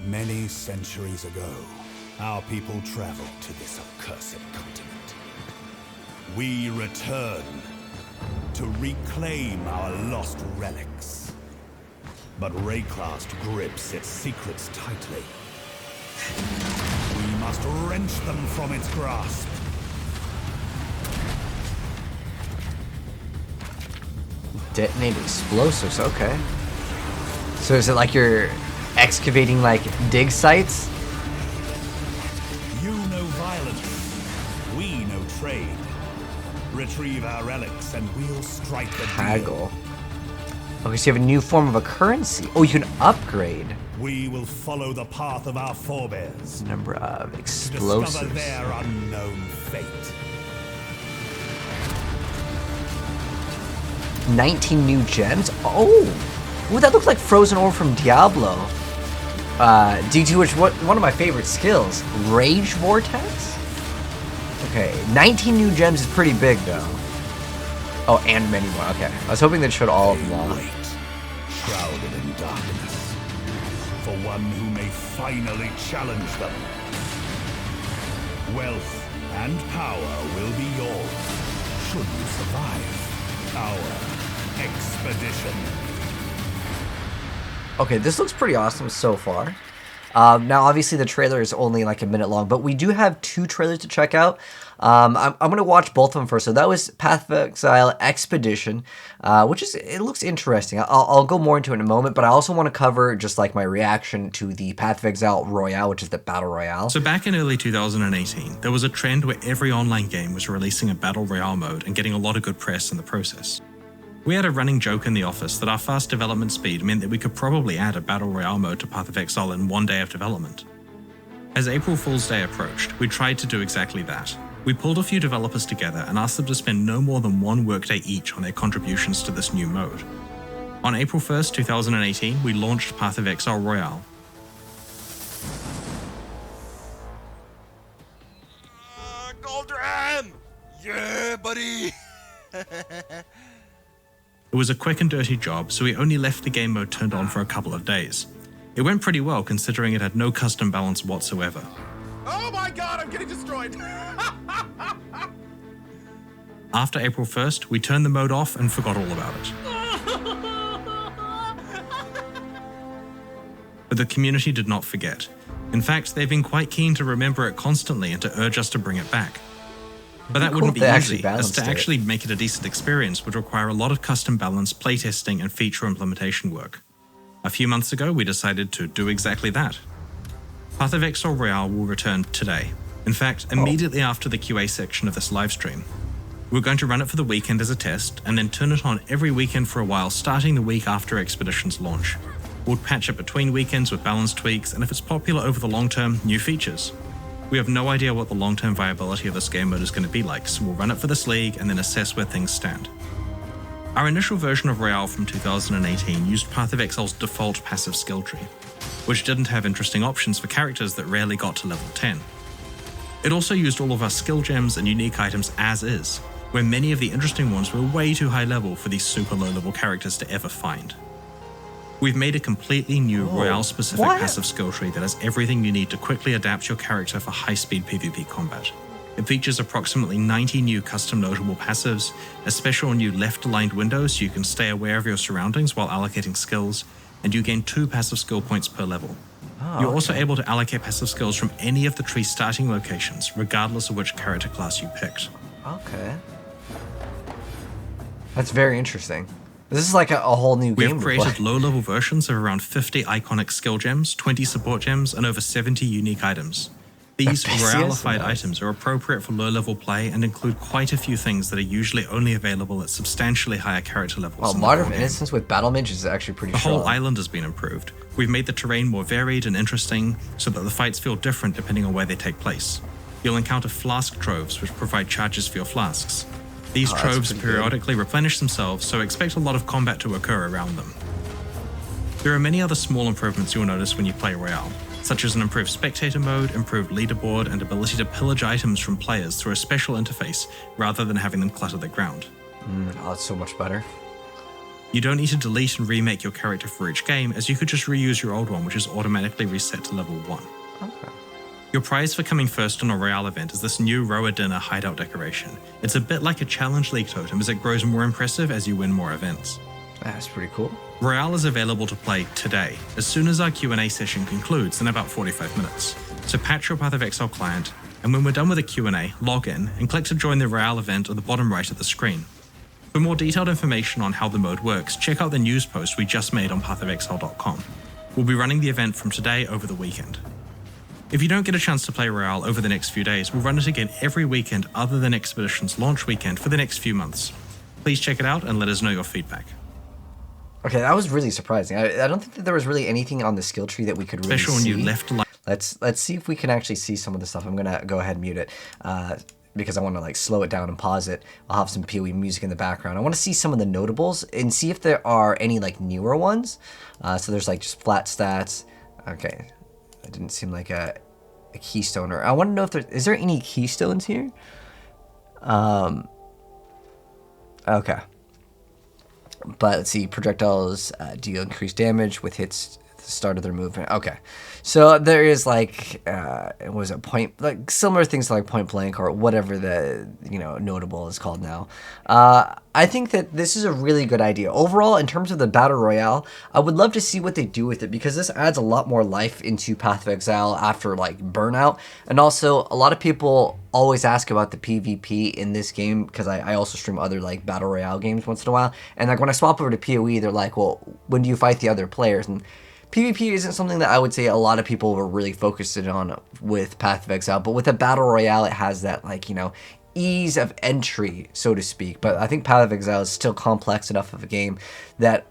Many centuries ago, our people traveled to this accursed continent. We return to reclaim our lost relics. But Rayclast grips its secrets tightly. We must wrench them from its grasp. Detonate explosives, okay. So is it like you're excavating like dig sites? You know violence. We know trade. Retrieve our relics and we'll strike the Haggle. Okay, so you have a new form of a currency. Oh, you can upgrade. We will follow the path of our forebears. Number of To explosives. discover their unknown fate. 19 new gems. Oh, ooh, that looks like frozen ore from Diablo. D2, which one of my favorite skills, Rage Vortex. Okay, 19 new gems is pretty big though. Oh, and many more. Okay, I was hoping that showed all of them off. Wait, shrouded in darkness, for one who may finally challenge them. Wealth and power will be yours, should you survive our expedition. Okay, this looks pretty awesome so far. Now, obviously, the trailer is only like a minute long, but we do have 2 trailers to check out. I'm going to watch both of them first. So that was Path of Exile Expedition, which it looks interesting. I'll go more into it in a moment, but I also want to cover just like my reaction to the Path of Exile Royale, which is the Battle Royale. So back in early 2018, there was a trend where every online game was releasing a Battle Royale mode and getting a lot of good press in the process. We had a running joke in the office that our fast development speed meant that we could probably add a Battle Royale mode to Path of Exile in one day of development. As April Fool's Day approached, we tried to do exactly that. We pulled a few developers together and asked them to spend no more than 1 workday each on their contributions to this new mode. On April 1st, 2018, we launched Path of Exile Royale. Goldram! Yeah, buddy! It was a quick and dirty job, so we only left the game mode turned on for a couple of days. It went pretty well considering it had no custom balance whatsoever. Oh my god, I'm getting destroyed! After April 1st, we turned the mode off and forgot all about it. But the community did not forget. In fact, they've been quite keen to remember it constantly and to urge us to bring it back. But that wouldn't be easy, as to actually make it a decent experience would require a lot of custom balance, playtesting, and feature implementation work. A few months ago, we decided to do exactly that. Path of Exile Royale will return today. In fact, immediately after the QA section of this livestream. We're going to run it for the weekend as a test, and then turn it on every weekend for a while, starting the week after Expedition's launch. We'll patch it between weekends with balance tweaks, and if it's popular over the long term, new features. We have no idea what the long-term viability of this game mode is going to be like, so we'll run it for this league and then assess where things stand. Our initial version of Royale from 2018 used Path of Exile's default passive skill tree, which didn't have interesting options for characters that rarely got to level 10. It also used all of our skill gems and unique items as is, where many of the interesting ones were way too high level for these super low level characters to ever find. We've made a completely new Royale-specific passive skill tree that has everything you need to quickly adapt your character for high-speed PvP combat. It features approximately 90 new custom notable passives, a special new left-aligned window so you can stay aware of your surroundings while allocating skills, and you gain 2 passive skill points per level. You're also able to allocate passive skills from any of the tree's starting locations, regardless of which character class you picked. Okay. That's very interesting. This is like a whole new game. We have created low-level versions of around 50 iconic skill gems, 20 support gems, and over 70 unique items. These Royalified items are appropriate for low-level play and include quite a few things that are usually only available at substantially higher character levels. Well, Modern of Innocence with Battle Mage is actually pretty strong. The whole island has been improved. We've made the terrain more varied and interesting so that the fights feel different depending on where they take place. You'll encounter flask troves, which provide charges for your flasks. These troves periodically replenish themselves, so expect a lot of combat to occur around them. There are many other small improvements you'll notice when you play Royale, such as an improved spectator mode, improved leaderboard, and ability to pillage items from players through a special interface rather than having them clutter the ground. Oh, that's so much better. You don't need to delete and remake your character for each game, as you could just reuse your old one, which is automatically reset to level 1. Okay. Your prize for coming first on a Royale event is this new Rower Dinner hideout decoration. It's a bit like a Challenge League totem as it grows more impressive as you win more events. That's pretty cool. Royale is available to play today, as soon as our Q&A session concludes in about 45 minutes. So patch your Path of Exile client, and when we're done with the Q&A, log in and click to join the Royale event at the bottom right of the screen. For more detailed information on how the mode works, check out the news post we just made on pathofexile.com. We'll be running the event from today over the weekend. If you don't get a chance to play Royale over the next few days, we'll run it again every weekend other than Expedition's launch weekend for the next few months. Please check it out and let us know your feedback. Okay, that was really surprising. I don't think that there was really anything on the skill tree that we could really Special see. when you left. Let's see if we can actually see some of the stuff. I'm gonna go ahead and mute it because I want to like slow it down and pause it. I'll have some PoE music in the background. I want to see some of the notables and see if there are any like newer ones. So there's like just flat stats. Okay, that didn't seem like a keystone. Or I want to know if is there any keystones here. Okay. But let's see, projectiles deal increased damage with hits at the start of their movement. Okay, so there is like, what was it, like similar things to like point blank or whatever the notable is called now. I think that this is a really good idea overall in terms of the battle royale. I would love to see what they do with it because this adds a lot more life into Path of Exile after like burnout, and also a lot of people always ask about the PvP in this game because I also stream other like battle royale games once in a while, and like when I swap over to PoE, they're like, well, when do you fight the other players? And PvP isn't something that I would say a lot of people were really focused on with Path of Exile, but with a battle royale, it has that like ease of entry, so to speak. But I think Path of Exile is still complex enough of a game that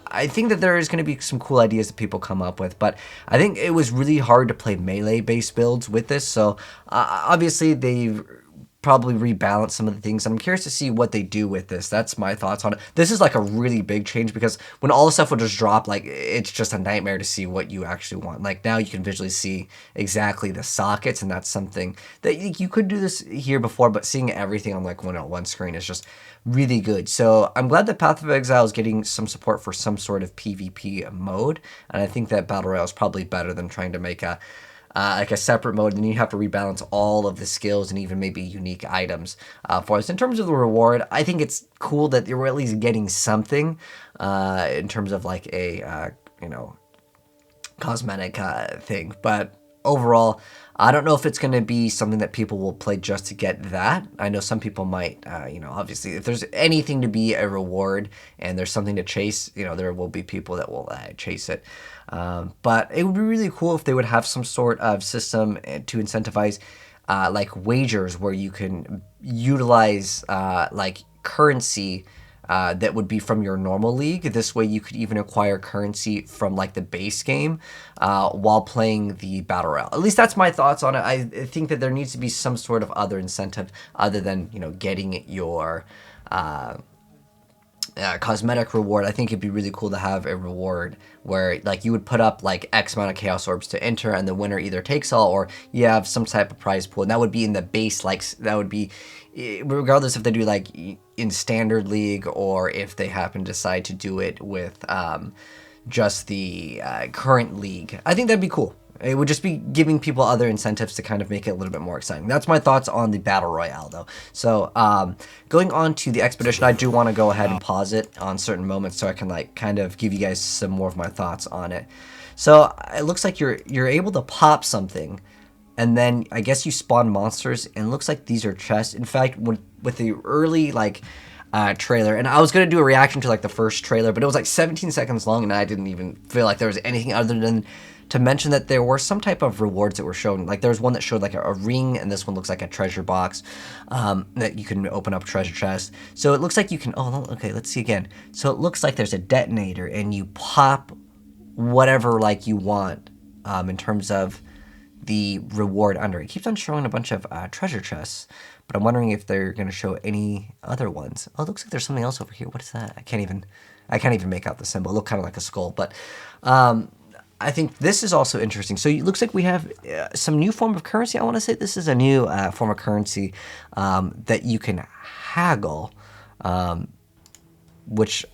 I think that there is going to be some cool ideas that people come up with. But I think it was really hard to play melee-based builds with this, so obviously they've probably rebalance some of the things, and I'm curious to see what they do with this. That's my thoughts on it. This is like a really big change because when all the stuff would just drop, like it's just a nightmare to see what you actually want. Like now you can visually see exactly the sockets, and that's something that you could do this here before, but seeing everything on like one screen is just really good. So I'm glad that Path of Exile is getting some support for some sort of PvP mode, and I think that Battle Royale is probably better than trying to make like a separate mode, and you have to rebalance all of the skills and even maybe unique items for us. In terms of the reward, I think it's cool that you're at least getting something in terms of like a cosmetic thing. But overall, I don't know if it's going to be something that people will play just to get that. I know some people might, obviously, if there's anything to be a reward and there's something to chase, there will be people that will chase it. But it would be really cool if they would have some sort of system to incentivize like wagers where you can utilize like currency that would be from your normal league. This way you could even acquire currency from like the base game while playing the Battle Royale. At least that's my thoughts on it. I think that there needs to be some sort of other incentive other than, getting your cosmetic reward. I think it'd be really cool to have a reward where like you would put up like X amount of Chaos Orbs to enter, and the winner either takes all or you have some type of prize pool, and that would be in the base, like that would be regardless if they do like in Standard League or if they happen to decide to do it with just the current league. I think that'd be cool. It would just be giving people other incentives to kind of make it a little bit more exciting. That's my thoughts on the Battle Royale, though. So going on to the Expedition, I do want to go ahead and pause it on certain moments so I can like kind of give you guys some more of my thoughts on it. So it looks like you're able to pop something, and then I guess you spawn monsters, and it looks like these are chests. In fact, with the early like trailer, and I was gonna do a reaction to like the first trailer, but it was like 17 seconds long, and I didn't even feel like there was anything other than to mention that there were some type of rewards that were shown. Like there was one that showed like a ring, and this one looks like a treasure box that you can open up treasure chest. So it looks like you can, okay, let's see again. So it looks like there's a detonator, and you pop whatever like you want in terms of the reward under it. It keeps on showing a bunch of treasure chests, but I'm wondering if they're going to show any other ones. Oh, it looks like there's something else over here. What is that? I can't even make out the symbol. It looked kind of like a skull, but I think this is also interesting. So it looks like we have some new form of currency. I want to say this is a new form of currency that you can haggle, which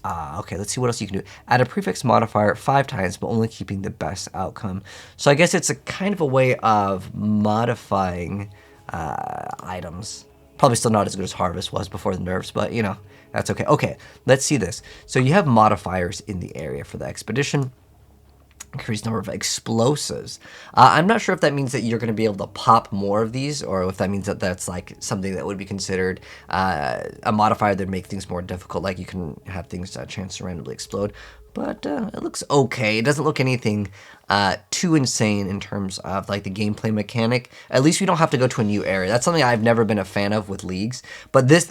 Okay, let's see what else you can do. Add a prefix modifier 5 times, but only keeping the best outcome. So I guess it's a kind of a way of modifying items. Probably still not as good as Harvest was before the nerfs, but you know, that's okay. Okay, let's see this. So you have modifiers in the area for the expedition. Increased number of explosives. I'm not sure if that means that you're going to be able to pop more of these, or if that means that that's like something that would be considered a modifier that would make things more difficult, like you can have things chance to randomly explode. But it looks okay. It doesn't look anything too insane in terms of like the gameplay mechanic. At least we don't have to go to a new area. That's something I've never been a fan of with leagues. But this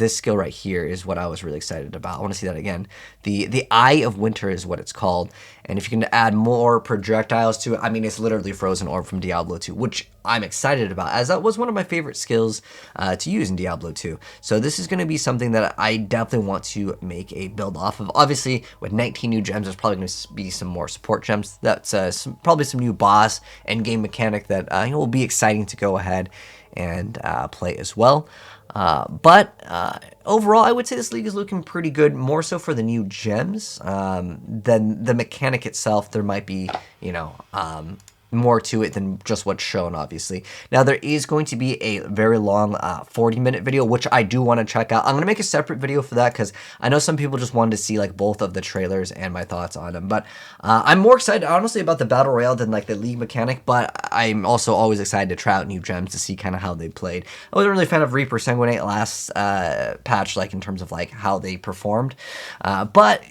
skill right here is what I was really excited about. I want to see that again. The Eye of Winter is what it's called. And if you can add more projectiles to it, I mean, it's literally Frozen Orb from Diablo 2, which I'm excited about, as that was one of my favorite skills to use in Diablo 2. So this is going to be something that I definitely want to make a build off of. Obviously, with 19 new gems, there's probably going to be some more support gems. That's probably some new boss and game mechanic that you know, will be exciting to go ahead and play as well. But overall, I would say this league is looking pretty good, more so for the new gems than the mechanic itself. There might be, you know, more to it than just what's shown, obviously. Now, there is going to be a very long 40-minute video, which I do want to check out. I'm going to make a separate video for that because I know some people just wanted to see like both of the trailers and my thoughts on them. But I'm more excited, honestly, about the Battle Royale than like the league mechanic, but I'm also always excited to try out new gems to see kind of how they played. I wasn't really a fan of Reaper Sanguinate last patch, like in terms of like how they performed, but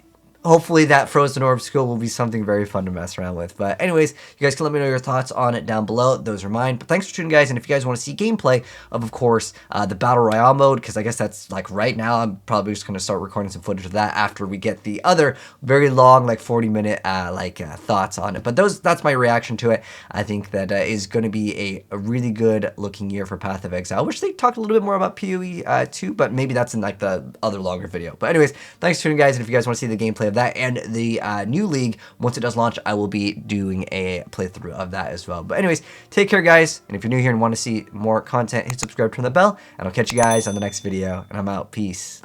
hopefully that Frozen Orb skill will be something very fun to mess around with. But anyways, you guys can let me know your thoughts on it down below. Those are mine. But thanks for tuning, guys. And if you guys want to see gameplay of course, the Battle Royale mode, because I guess that's like right now, I'm probably just going to start recording some footage of that after we get the other very long, like 40-minute thoughts on it. But that's my reaction to it. I think that is going to be a really good looking year for Path of Exile. I wish they talked a little bit more about PoE too, but maybe that's in like the other longer video. But anyways, thanks for tuning, guys. And if you guys want to see the gameplay of that and the new league, once it does launch, I will be doing a playthrough of that as well. But anyways, take care, guys, and if you're new here and want to see more content, hit subscribe, turn the bell, and I'll catch you guys on the next video, and I'm out. Peace.